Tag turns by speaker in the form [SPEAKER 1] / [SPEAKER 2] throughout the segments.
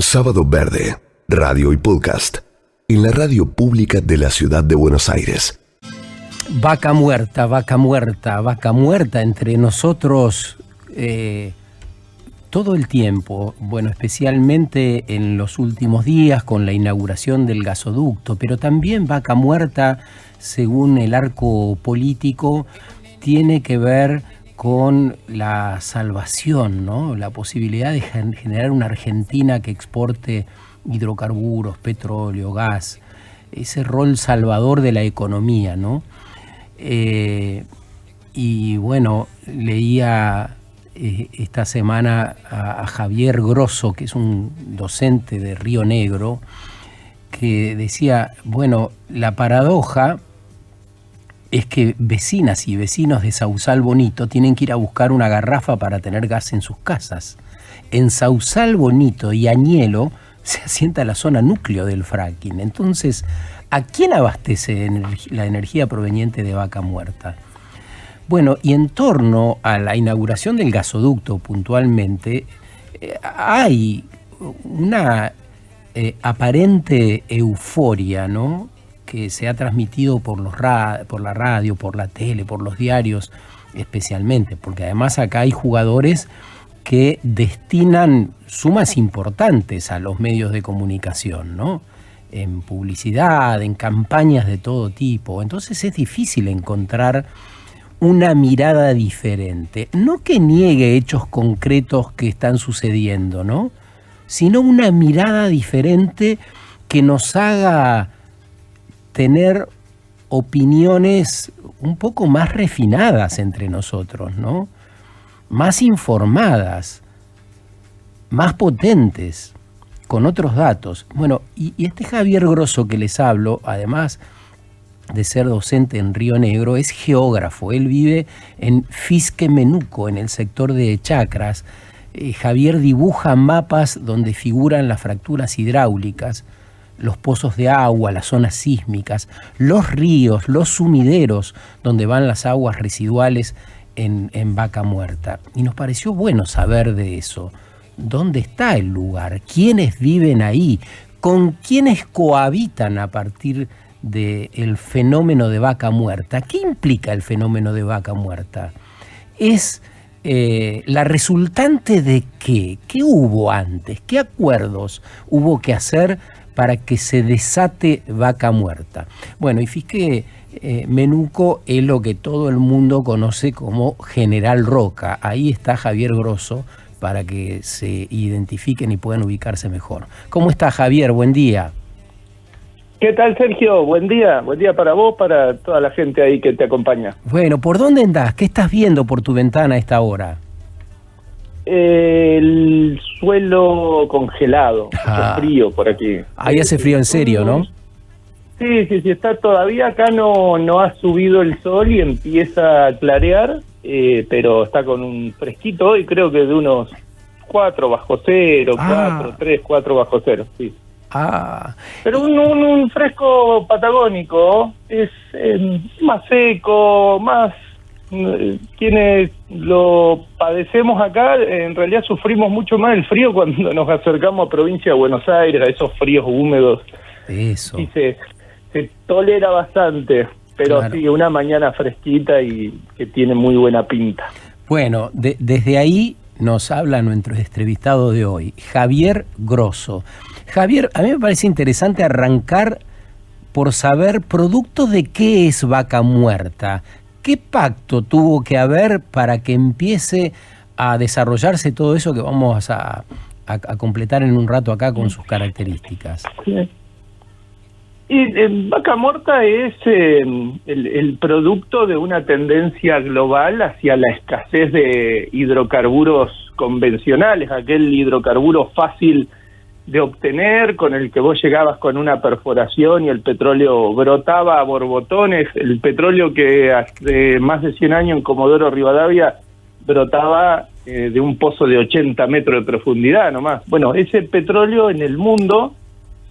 [SPEAKER 1] Sábado Verde, radio y podcast, en la radio pública de la ciudad de Buenos Aires.
[SPEAKER 2] Vaca muerta, vaca muerta, vaca muerta entre nosotros todo el tiempo, bueno, especialmente en los últimos días con la inauguración del gasoducto, pero también vaca muerta, según el arco político, tiene que ver con la salvación, ¿no? La posibilidad de generar una Argentina que exporte hidrocarburos, petróleo, gas, ese rol salvador de la economía, ¿no? Y bueno, leía esta semana a Javier Grosso, que es un docente de Río Negro, que decía, bueno, la paradoja es que vecinas y vecinos de Sausal Bonito tienen que ir a buscar una garrafa para tener gas en sus casas. En Sausal Bonito y Añelo se asienta la zona núcleo del fracking. Entonces, ¿a quién abastece la energía proveniente de Vaca Muerta? Bueno, y en torno a la inauguración del gasoducto puntualmente, hay una aparente euforia, ¿no?, que se ha transmitido por la radio, por la tele, por los diarios especialmente, porque además acá hay jugadores que destinan sumas importantes a los medios de comunicación, ¿no?, en publicidad, en campañas de todo tipo. Entonces es difícil encontrar una mirada diferente, no que niegue hechos concretos que están sucediendo, ¿no?, sino una mirada diferente que nos haga tener opiniones un poco más refinadas entre nosotros, ¿no?, más informadas, más potentes, con otros datos. Bueno, y este Javier Grosso que les hablo, además de ser docente en Río Negro, es geógrafo. Él vive en Fisque Menuco, en el sector de Chacras. Javier dibuja mapas donde figuran las fracturas hidráulicas, los pozos de agua, las zonas sísmicas, los ríos, los sumideros donde van las aguas residuales en Vaca Muerta. Y nos pareció bueno saber de eso. ¿Dónde está el lugar? ¿Quiénes viven ahí? ¿Con quiénes cohabitan a partir del fenómeno de Vaca Muerta? ¿Qué implica el fenómeno de Vaca Muerta? ¿Es la resultante de qué? ¿Qué hubo antes? ¿Qué acuerdos hubo que hacer para que se desate Vaca Muerta? Bueno, y Fisque Menuco es lo que todo el mundo conoce como General Roca. Ahí está Javier Grosso para que se identifiquen y puedan ubicarse mejor. ¿Cómo está, Javier? Buen día.
[SPEAKER 3] ¿Qué tal, Sergio? Buen día para vos, para toda la gente ahí que te acompaña.
[SPEAKER 2] Bueno, ¿por dónde andás? ¿Qué estás viendo por tu ventana a esta hora?
[SPEAKER 3] El suelo congelado, hace frío por aquí.
[SPEAKER 2] Ahí hace frío en serio, ¿no?
[SPEAKER 3] Sí, está todavía acá, no ha subido el sol y empieza a clarear, pero está con un fresquito hoy, creo que de unos 4 bajo cero, 4 bajo cero, sí. Pero un fresco patagónico, es más seco, más... Quienes lo padecemos acá, en realidad sufrimos mucho más el frío cuando nos acercamos a provincia de Buenos Aires, a esos fríos húmedos.
[SPEAKER 2] Eso.
[SPEAKER 3] Y se tolera bastante, pero claro, sí, una mañana fresquita y que tiene muy buena pinta.
[SPEAKER 2] Bueno, desde ahí nos habla nuestro entrevistado de hoy, Javier Grosso. Javier, a mí me parece interesante arrancar por saber producto de qué es Vaca Muerta. ¿Qué pacto tuvo que haber para que empiece a desarrollarse todo eso que vamos a completar en un rato acá con sus características?
[SPEAKER 3] Sí. Y Vaca Muerta es el producto de una tendencia global hacia la escasez de hidrocarburos convencionales, aquel hidrocarburo fácil de obtener, con el que vos llegabas con una perforación y el petróleo brotaba a borbotones, el petróleo que hace más de 100 años en Comodoro Rivadavia brotaba de un pozo de 80 metros de profundidad nomás. Bueno, ese petróleo en el mundo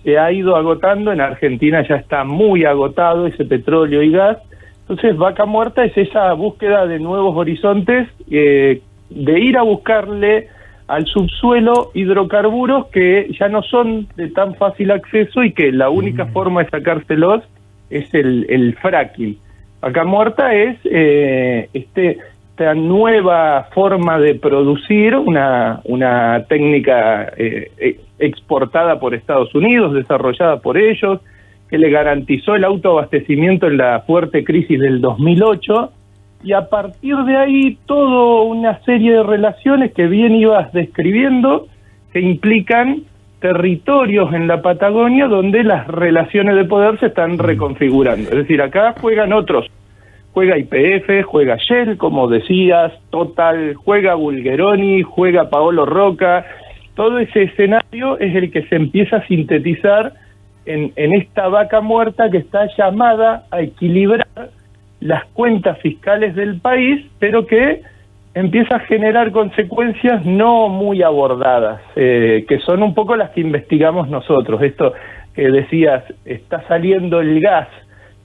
[SPEAKER 3] se ha ido agotando, en Argentina ya está muy agotado ese petróleo y gas. Entonces Vaca Muerta es esa búsqueda de nuevos horizontes, de ir a buscarle al subsuelo hidrocarburos que ya no son de tan fácil acceso y que la única forma de sacárselos es el fracking. Vaca Muerta es esta nueva forma de producir, una técnica exportada por Estados Unidos, desarrollada por ellos, que le garantizó el autoabastecimiento en la fuerte crisis del 2008, y a partir de ahí toda una serie de relaciones que bien ibas describiendo, que implican territorios en la Patagonia donde las relaciones de poder se están reconfigurando. Es decir, acá juegan otros. Juega YPF, juega Shell, como decías, Total, juega Bulgeroni, juega Paolo Roca. Todo ese escenario es el que se empieza a sintetizar en esta Vaca Muerta que está llamada a equilibrar las cuentas fiscales del país, pero que empieza a generar consecuencias no muy abordadas, que son un poco las que investigamos nosotros. Esto que decías, está saliendo el gas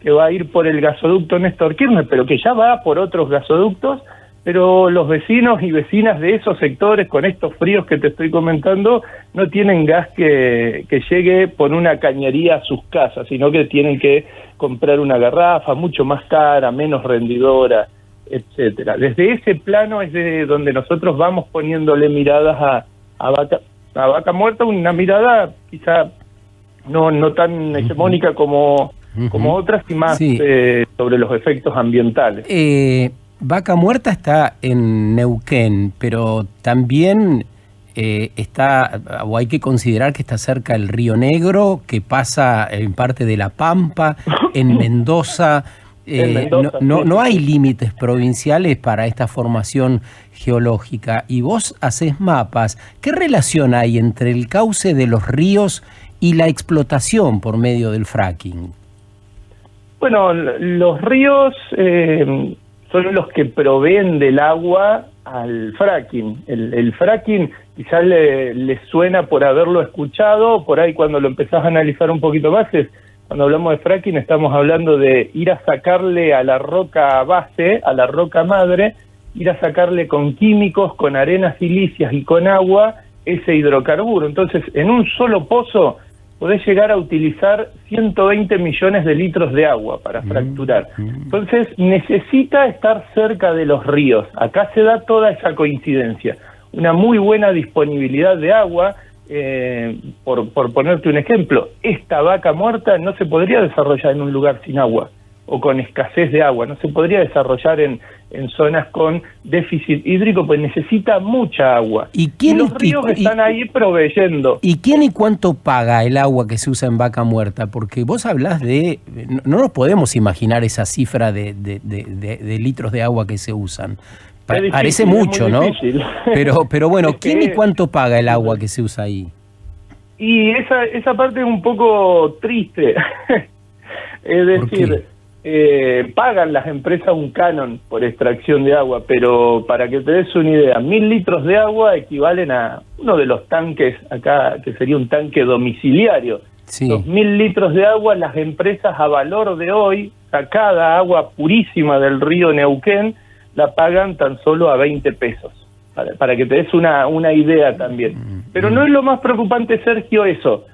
[SPEAKER 3] que va a ir por el gasoducto Néstor Kirchner, pero que ya va por otros gasoductos, pero los vecinos y vecinas de esos sectores, con estos fríos que te estoy comentando, no tienen gas que llegue por una cañería a sus casas, sino que tienen que comprar una garrafa mucho más cara, menos rendidora, etcétera. Desde ese plano es de donde nosotros vamos poniéndole miradas a Vaca Muerta, una mirada quizá no tan hegemónica como otras, y más sobre los efectos ambientales.
[SPEAKER 2] Vaca Muerta está en Neuquén, pero también está, o hay que considerar que está cerca del Río Negro, que pasa en parte de La Pampa, en Mendoza. No hay límites provinciales para esta formación geológica. Y vos hacés mapas. ¿Qué relación hay entre el cauce de los ríos y la explotación por medio del fracking?
[SPEAKER 3] Bueno, los ríos son los que proveen del agua al fracking. El fracking quizás le suena por haberlo escuchado, por ahí cuando lo empezás a analizar un poquito más, cuando hablamos de fracking estamos hablando de ir a sacarle a la roca base, a la roca madre, ir a sacarle con químicos, con arenas silíceas y con agua ese hidrocarburo. Entonces, en un solo pozo podés llegar a utilizar 120 millones de litros de agua para fracturar. Entonces, necesita estar cerca de los ríos. Acá se da toda esa coincidencia. Una muy buena disponibilidad de agua. Por ponerte un ejemplo, esta Vaca Muerta no se podría desarrollar en un lugar sin agua o con escasez de agua, no se podría desarrollar en zonas con déficit hídrico, pues necesita mucha agua. ¿Y los ríos están ahí proveyendo?
[SPEAKER 2] ¿Y quién y cuánto paga el agua que se usa en Vaca Muerta? Porque vos hablás de... No nos podemos imaginar esa cifra de litros de agua que se usan. Parece mucho, ¿no? Pero bueno, ¿quién y cuánto paga el agua que se usa ahí?
[SPEAKER 3] Y esa parte es un poco triste. Es decir, pagan las empresas un canon por extracción de agua, pero para que te des una idea, 1.000 litros de agua equivalen a uno de los tanques acá, que sería un tanque domiciliario. Sí. 2.000 litros de agua, las empresas a valor de hoy, sacada agua purísima del río Neuquén, la pagan tan solo a 20 pesos, para que te des una idea también. Pero no es lo más preocupante, Sergio, eso.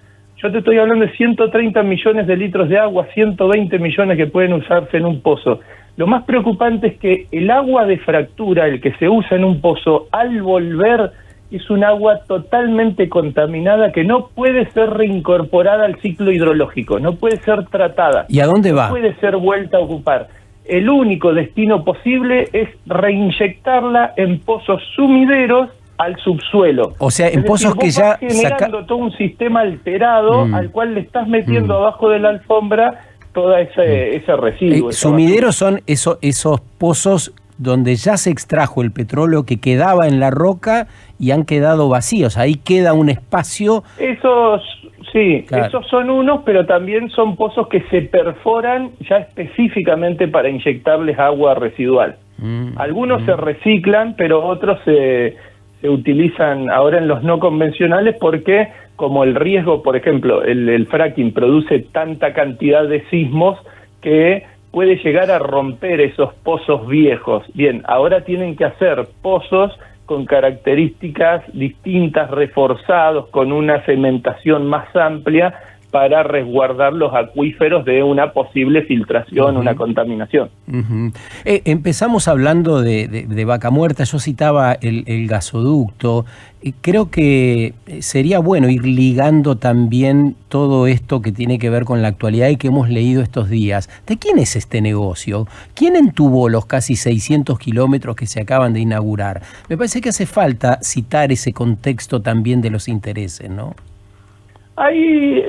[SPEAKER 3] Yo te estoy hablando de 130 millones de litros de agua, 120 millones que pueden usarse en un pozo. Lo más preocupante es que el agua de fractura, el que se usa en un pozo, al volver es un agua totalmente contaminada que no puede ser reincorporada al ciclo hidrológico, no puede ser tratada.
[SPEAKER 2] ¿Y a dónde va?
[SPEAKER 3] No puede ser vuelta a ocupar. El único destino posible es reinyectarla en pozos sumideros al subsuelo.
[SPEAKER 2] O sea, en pozos que ya...
[SPEAKER 3] generando todo un sistema alterado al cual le estás metiendo abajo de la alfombra todo ese residuo.
[SPEAKER 2] Sumideros son esos pozos donde ya se extrajo el petróleo que quedaba en la roca y han quedado vacíos. Ahí queda un espacio...
[SPEAKER 3] Sí, claro. Esos son unos, pero también son pozos que se perforan ya específicamente para inyectarles agua residual. Algunos se reciclan, pero otros se utilizan ahora en los no convencionales porque, como el riesgo, por ejemplo, el fracking produce tanta cantidad de sismos que puede llegar a romper esos pozos viejos. Bien, ahora tienen que hacer pozos con características distintas, reforzados, con una cementación más amplia para resguardar los acuíferos de una posible filtración, una contaminación.
[SPEAKER 2] Empezamos hablando de Vaca Muerta, yo citaba el gasoducto. Creo que sería bueno ir ligando también todo esto que tiene que ver con la actualidad y que hemos leído estos días. ¿De quién es este negocio? ¿Quién entubó los casi 600 kilómetros que se acaban de inaugurar? Me parece que hace falta citar ese contexto también de los intereses, ¿no?
[SPEAKER 3] Ahí,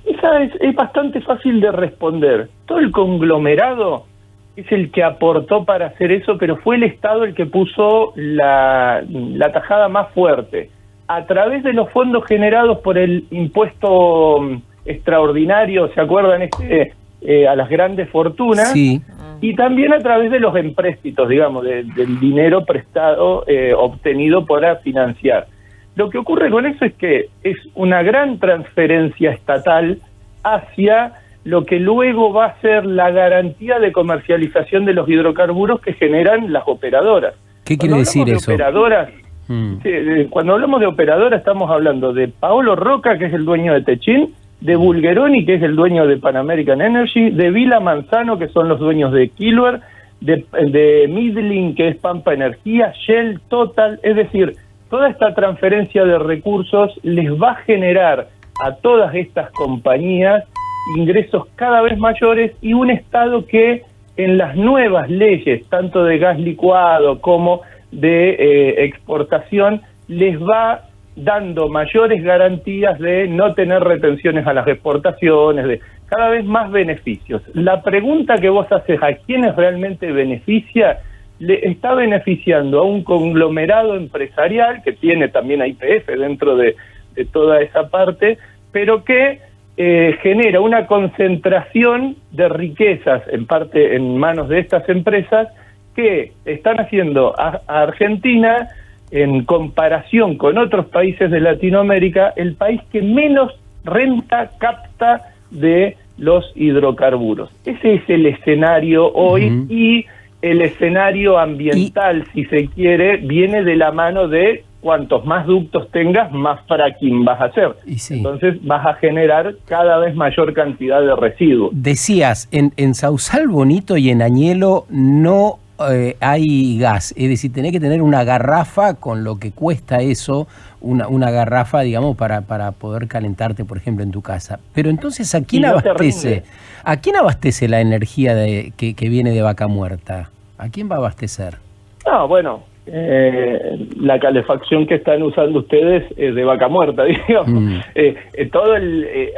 [SPEAKER 3] esa es bastante fácil de responder. Todo el conglomerado es el que aportó para hacer eso, pero fue el Estado el que puso la tajada más fuerte. A través de los fondos generados por el impuesto extraordinario, ¿se acuerdan? A las grandes fortunas.
[SPEAKER 2] Sí.
[SPEAKER 3] Y también a través de los empréstitos, digamos, del dinero prestado, obtenido para financiar. Lo que ocurre con eso es que es una gran transferencia estatal hacia lo que luego va a ser la garantía de comercialización de los hidrocarburos que generan las operadoras.
[SPEAKER 2] ¿Qué quiere decir eso?
[SPEAKER 3] Cuando hablamos de operadoras estamos hablando de Paolo Roca, que es el dueño de Techin, de Bulgeroni, que es el dueño de Pan American Energy, de Vila Manzano, que son los dueños de Kilwer, de Midling, que es Pampa Energía, Shell, Total, es decir, toda esta transferencia de recursos les va a generar a todas estas compañías ingresos cada vez mayores y un Estado que en las nuevas leyes, tanto de gas licuado como de exportación, les va dando mayores garantías de no tener retenciones a las exportaciones, de cada vez más beneficios. La pregunta que vos haces, ¿a quiénes realmente beneficia? Le está beneficiando a un conglomerado empresarial que tiene también a YPF dentro de toda esa parte, pero que genera una concentración de riquezas en parte en manos de estas empresas que están haciendo a Argentina, en comparación con otros países de Latinoamérica, el país que menos renta capta de los hidrocarburos. Ese es el escenario hoy y el escenario ambiental, si se quiere, viene de la mano de cuantos más ductos tengas, más fracking vas a hacer. Sí. Entonces vas a generar cada vez mayor cantidad de residuos.
[SPEAKER 2] Decías, en Sausal Bonito y en Añelo no hay gas, es decir, tenés que tener una garrafa con lo que cuesta eso, una garrafa, digamos, para poder calentarte, por ejemplo, en tu casa. Pero entonces, ¿a quién abastece? ¿A quién abastece la energía que viene de Vaca Muerta? ¿A quién va a abastecer?
[SPEAKER 3] No, bueno, la calefacción que están usando ustedes es de Vaca Muerta, digamos.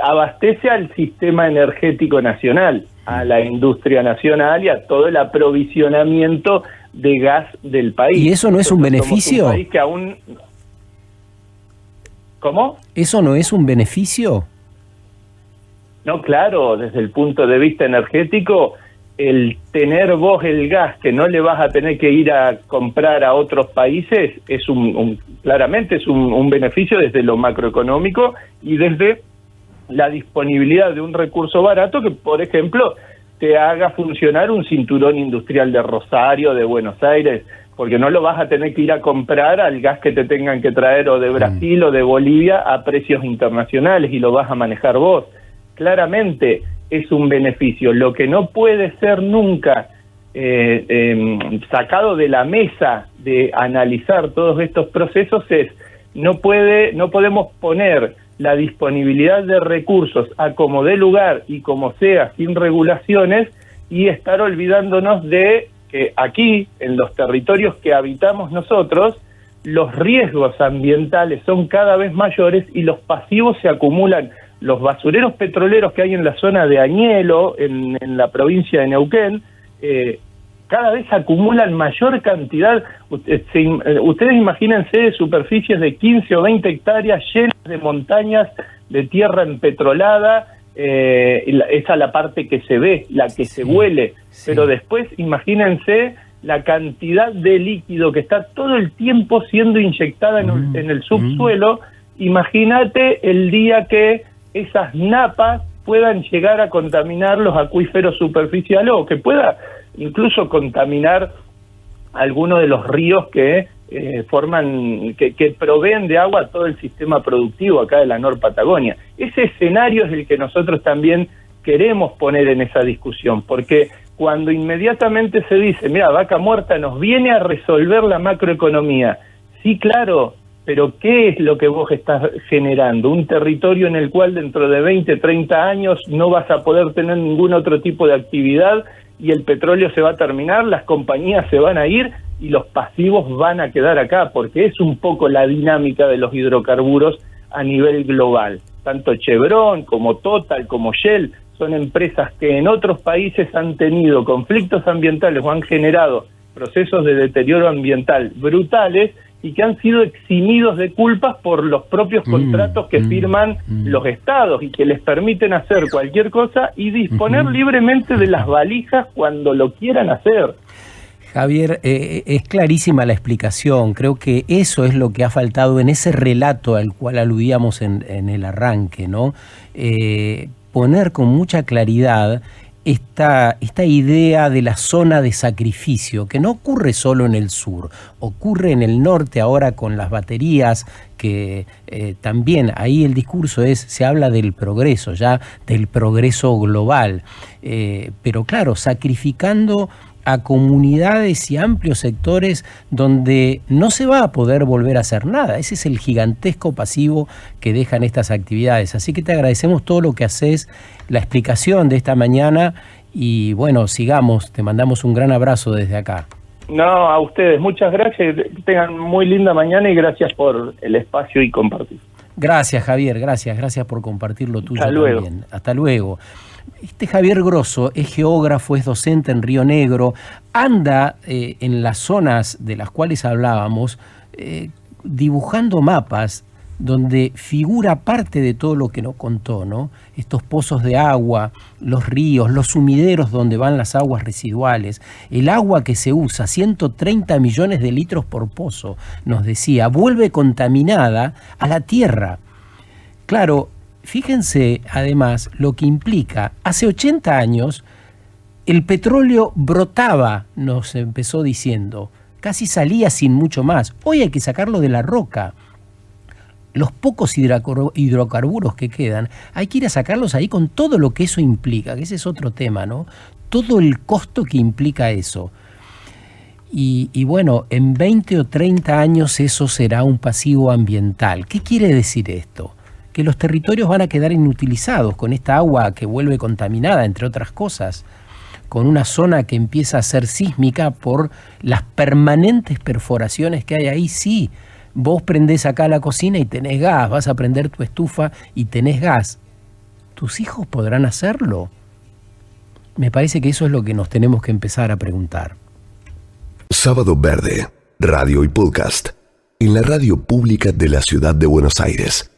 [SPEAKER 3] Abastece al sistema energético nacional, a la industria nacional y a todo el aprovisionamiento de gas del país.
[SPEAKER 2] ¿Y eso no es un beneficio?
[SPEAKER 3] Un país que aún... ¿Cómo?
[SPEAKER 2] ¿Eso no es un beneficio?
[SPEAKER 3] No, claro, desde el punto de vista energético, el tener vos el gas que no le vas a tener que ir a comprar a otros países es claramente es un beneficio desde lo macroeconómico y desde la disponibilidad de un recurso barato que, por ejemplo, te haga funcionar un cinturón industrial de Rosario, de Buenos Aires, porque no lo vas a tener que ir a comprar al gas que te tengan que traer o de Brasil o de Bolivia a precios internacionales y lo vas a manejar vos. Claramente es un beneficio. Lo que no puede ser nunca sacado de la mesa de analizar todos estos procesos es, no podemos poner la disponibilidad de recursos a como dé lugar y como sea, sin regulaciones, y estar olvidándonos de que aquí, en los territorios que habitamos nosotros, los riesgos ambientales son cada vez mayores y los pasivos se acumulan. Los basureros petroleros que hay en la zona de Añelo, en la provincia de Neuquén, cada vez acumulan mayor cantidad. Ustedes imagínense superficies de 15 o 20 hectáreas llenas de montañas de tierra empetrolada, esa es la parte que se ve, la que se huele, pero después imagínense la cantidad de líquido que está todo el tiempo siendo inyectada en el subsuelo. Imagínate el día que esas napas puedan llegar a contaminar los acuíferos superficiales o que pueda incluso contaminar algunos de los ríos que que proveen de agua a todo el sistema productivo acá de la Patagonia. Ese escenario es el que nosotros también queremos poner en esa discusión, porque cuando inmediatamente se dice, mira, Vaca Muerta nos viene a resolver la macroeconomía, sí, claro, pero ¿qué es lo que vos estás generando? Un territorio en el cual dentro de 20, 30 años no vas a poder tener ningún otro tipo de actividad y el petróleo se va a terminar, las compañías se van a ir y los pasivos van a quedar acá, porque es un poco la dinámica de los hidrocarburos a nivel global. Tanto Chevron como Total como Shell son empresas que en otros países han tenido conflictos ambientales o han generado procesos de deterioro ambiental brutales y que han sido eximidos de culpas por los propios contratos que firman los estados y que les permiten hacer cualquier cosa y disponer libremente de las valijas cuando lo quieran hacer.
[SPEAKER 2] Javier, es clarísima la explicación. Creo que eso es lo que ha faltado en ese relato al cual aludíamos en el arranque, ¿no? Poner con mucha claridad esta idea de la zona de sacrificio, que no ocurre solo en el sur, ocurre en el norte ahora con las baterías, que también ahí el discurso se habla del progreso, ya del progreso global, pero claro, sacrificando a comunidades y amplios sectores donde no se va a poder volver a hacer nada. Ese es el gigantesco pasivo que dejan estas actividades. Así que te agradecemos todo lo que haces, la explicación de esta mañana y bueno, sigamos. Te mandamos un gran abrazo desde acá.
[SPEAKER 3] No, a ustedes. Muchas gracias. Que tengan muy linda mañana y gracias por el espacio y compartir.
[SPEAKER 2] Gracias, Javier. Gracias por compartir lo tuyo
[SPEAKER 3] también.
[SPEAKER 2] Luego. Hasta luego. Javier Grosso es geógrafo, es docente en Río Negro, anda en las zonas de las cuales hablábamos, dibujando mapas donde figura parte de todo lo que nos contó, ¿no? Estos pozos de agua, los ríos, los sumideros donde van las aguas residuales, el agua que se usa, 130 millones de litros por pozo, nos decía, vuelve contaminada a la tierra. Claro, fíjense además lo que implica. Hace 80 años el petróleo brotaba, nos empezó diciendo, casi salía sin mucho más. Hoy hay que sacarlo de la roca. Los pocos hidrocarburos que quedan, hay que ir a sacarlos ahí con todo lo que eso implica, que ese es otro tema, ¿no? Todo el costo que implica eso. Y bueno, en 20 o 30 años eso será un pasivo ambiental. ¿Qué quiere decir esto? Que los territorios van a quedar inutilizados con esta agua que vuelve contaminada, entre otras cosas, con una zona que empieza a ser sísmica por las permanentes perforaciones que hay ahí. Sí, vos prendés acá la cocina y tenés gas, vas a prender tu estufa y tenés gas. ¿Tus hijos podrán hacerlo? Me parece que eso es lo que nos tenemos que empezar a preguntar.
[SPEAKER 1] Sábado Verde, radio y podcast, en la radio pública de la ciudad de Buenos Aires.